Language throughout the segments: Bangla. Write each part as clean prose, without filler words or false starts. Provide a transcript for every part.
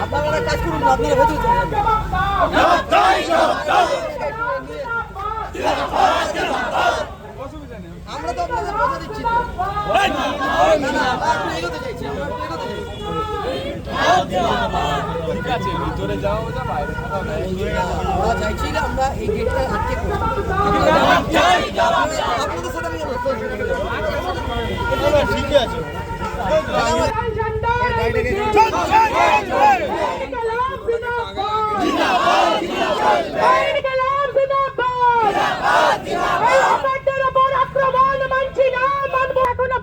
আপনারা কাজ করুন, আপনারা ভেতরে আমরা তো আপনাদের কথা দিচ্ছি, এগোতে চাইছি, ঠিক আছে, ভিতরে যাও, বাইরে আমরা চাইছি না আমরা এই গেটটা আটকে আপনাদের সাথে ঠিক আছে।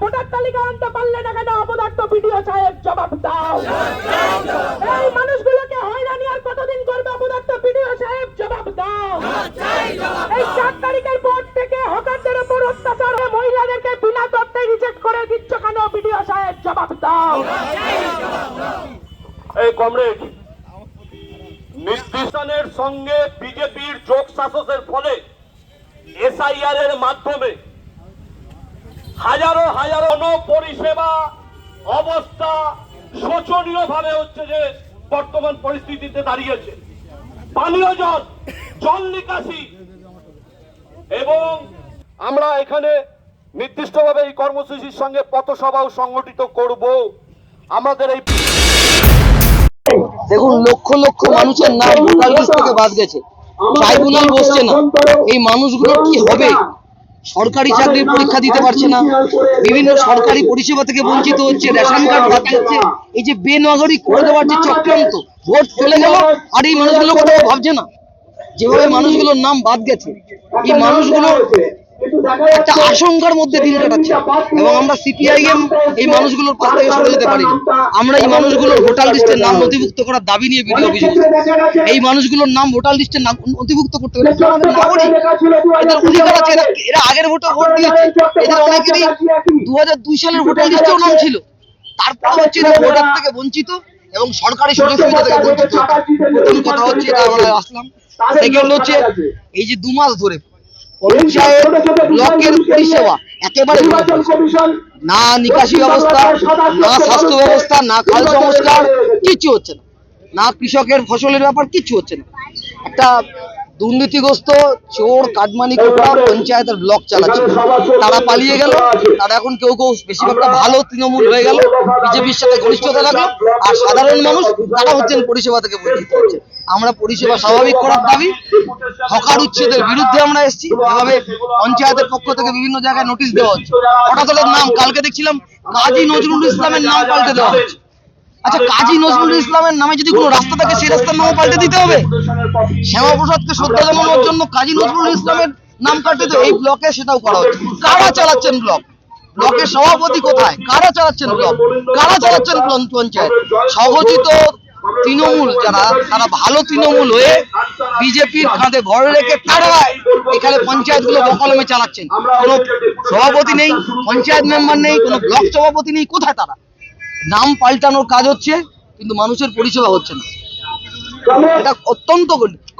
ভোটার তালিকা আনতে পারলে না কেন? অপদার্থ বিডিও সাহেব জবাব দাও। এই মানুষগুলোকে হয়রানি আর কতদিন করবে? অপদার্থ বিডিও সাহেব জবাব দাও। এই 4 তারিখের পর থেকে হকারদের উপর অত্যাচার, মহিলাদেরকে বিনা তথ্যে রিজেক্ট করে দিচ্ছ কেন? বিডিও সাহেব জবাব দাও। এই কমরেড, নির্বাচনের সঙ্গে বিজেপির যোগ শাসনের ফলে এসআইআর এর মাধ্যমে হাজারো হাজারো পরিষেবা অবস্থা শোচনীয় ভাবে হচ্ছে যে বর্তমান পরিস্থিতিতে দাঁড়িয়েছে। পানীয় জল, জল নিকাশি, এবং আমরা এখানে নির্দিষ্টভাবে এই কর্মসূচির সঙ্গে পথসভাও সংগঠিত করব। আমাদের এই দেখুন, লক্ষ লক্ষ মানুষের নাম ভোটার লিস্ট থেকে বাদ গেছে, ট্রাইব্যুনাল বসছে না। এই মানুষগুলোর কি হবে? সরকারি চাকরির পরীক্ষা দিতে পারছে না, বিভিন্ন সরকারি পরিষেবা থেকে বঞ্চিত হচ্ছে, রেশন কার্ড বাদ যাচ্ছে। এই যে বেনাগরিক করে দেওয়ার যে চক্রান্ত, ভোট চলে গেল আর এই মানুষগুলো কোথাও ভাবছে না। যেভাবে মানুষগুলোর নাম বাদ গেছে, এই মানুষগুলো একটা আশঙ্কার মধ্যে দিন কাটাচ্ছে, এবং আমরা সিপিআইএম এই মানুষগুলোর পাশ থেকে সরে যেতে পারি না। আমরা এই মানুষগুলোর ভোটার লিস্টের নাম নথিভুক্ত করার দাবি নিয়ে ভিডিও অভিযোগ। এই মানুষগুলোর নাম ভোটার লিস্টে নথিভুক্ত করতে হবে, আমাদের নাগরিক, এদের অধিকার আছে। এরা আগের ভোটে ভোট দিয়েছে, এদের অনেকেরই 2002 সালের ভোটার লিস্টেও নাম ছিল, তারপর হচ্ছে এরা ভোটার থেকে বঞ্চিত এবং সরকারি সুযোগ সুবিধা থেকে বঞ্চিত। প্রথম কথা হচ্ছে এটা আমরা আসলাম। সেকেন্ড হচ্ছে এই যে 2 মাস ধরে পঞ্চায়েত ব্লকের পরিষেবা একেবারে না, নিকাশি ব্যবস্থা, না স্বাস্থ্য ব্যবস্থা, না খাল সংস্কার, কিছু হচ্ছে না, না কৃষকের ফসলের ব্যাপার কিছু হচ্ছে না। একটা দুর্নীতিগ্রস্ত চোর কাটমানি কোটা পঞ্চায়েতের ব্লক চালাচ্ছে। তারা পালিয়ে গেল, তারা এখন কেউ কেউ বেশিরভাগটা ভালো তৃণমূল হয়ে গেল, বিজেপির সাথে ঘনিষ্ঠতা রাখলো, আর সাধারণ মানুষ তারা হচ্ছেন পরিষেবা থেকে বঞ্চিত হচ্ছে। আমরা পরিষেবা স্বাভাবিক করার দাবি, হকার উচ্ছেদের বিরুদ্ধে আমরা এসেছি। এভাবে পঞ্চায়েতের পক্ষ থেকে বিভিন্ন জায়গায় নোটিশ দেওয়া হচ্ছে। হঠাৎ নাম কালকে দেখছিলাম কাজী নজরুল ইসলামের নাম পাল্টে দেওয়া হচ্ছে। আচ্ছা, কাজী নজরুল ইসলামের নামে যদি কোনো রাস্তা থাকে সেই রাস্তার নামও পাল্টে দিতে হবে? শ্যামাপ্রসাদকে শ্রদ্ধা জানানোর জন্য কাজী নজরুল ইসলামের নাম পাল্টে দেবে? এই ব্লকে সেটাও করা হচ্ছে। কারা চালাচ্ছেন ব্লক? ব্লকের সভাপতি কোথায়? কারা চালাচ্ছেন ব্লক? কারা চালাচ্ছেন পঞ্চায়েত? স্বঘোষিত তৃণমূল যারা, তারা ভালো তৃণমূল হয়ে বিজেপির কাঁধে ভর রেখে তারা এখানে পঞ্চায়েতগুলো বকলমে চালাচ্ছেন। কোনো সভাপতি নেই, পঞ্চায়েত মেম্বার নেই, কোনো ব্লক সভাপতি নেই। কোথায় তারা? নাম পাল্টানোর কাজ হচ্ছে, কিন্তু মানুষের পরিষেবা হচ্ছে না। এটা অত্যন্ত,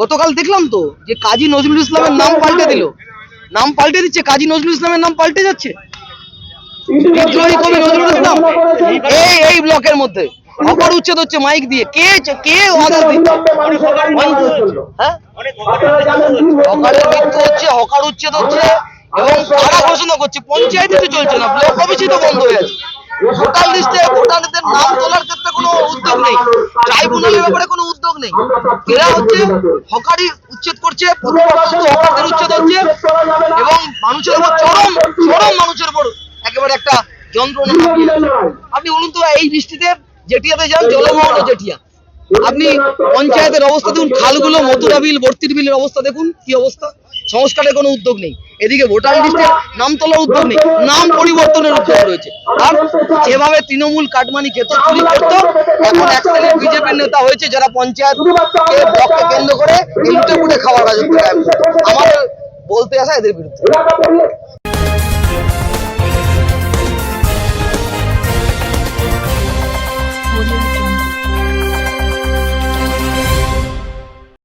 গতকাল দেখলাম তো যে কাজী নজরুল ইসলামের নাম পাল্টে দিল, নাম পাল্টে দিচ্ছে, কাজী নজরুল ইসলামের নাম পাল্টে যাচ্ছে। বিদ্রোহী কবি নজরুল ইসলাম এই ব্লকের মধ্যে হকার উচ্ছেদ হচ্ছে মাইক দিয়ে। কে অর্ডার দিচ্ছে? হ্যাঁ, হকারের মৃত্যু হচ্ছে, হকার উচ্ছেদ হচ্ছে, এবং কারা ঘোষণা করছে? পঞ্চায়েতে তো চলছে না, ব্লক অফিসই তো বন্ধ হয়ে আছে। ভোটার লিস্টে ভোটারদের নাম তোলার ক্ষেত্রে কোনো উদ্যোগ নেই, ট্রাইব্যুনালের ব্যাপারে কোনো উদ্যোগ নেই। এরা হচ্ছে হকারি উচ্ছেদ করছে, হকারদের উচ্ছেদ হচ্ছে, এবং মানুষের উপর চরম মানুষের উপর একেবারে একটা যন্ত্রণা। আপনি বলুন তো, এই বৃষ্টিতে জেঠিয়াতে যান, জলমহল জেঠিয়া, আপনি পঞ্চায়েতের অবস্থা দেখুন, খালগুলো, মথুরা বিল, বর্তির বিলের অবস্থা দেখুন কি অবস্থা। সংস্কারের কোনো উদ্যোগ নেই, এদিকে ভোটার লিস্টে নাম তোলার উদ্যোগ নেই, নাম পরিবর্তনের উদ্যোগ রয়েছে। আর যেভাবে তৃণমূল কাটমানি খেত, চুরি করত, এখন এক শ্রেণীর বিজেপির নেতা হয়েছে যারা পঞ্চায়েত ব্লককে কেন্দ্র করে লুটে পুটে খাওয়ার রাজত্ব। আমার বলতে আসা এদের বিরুদ্ধে।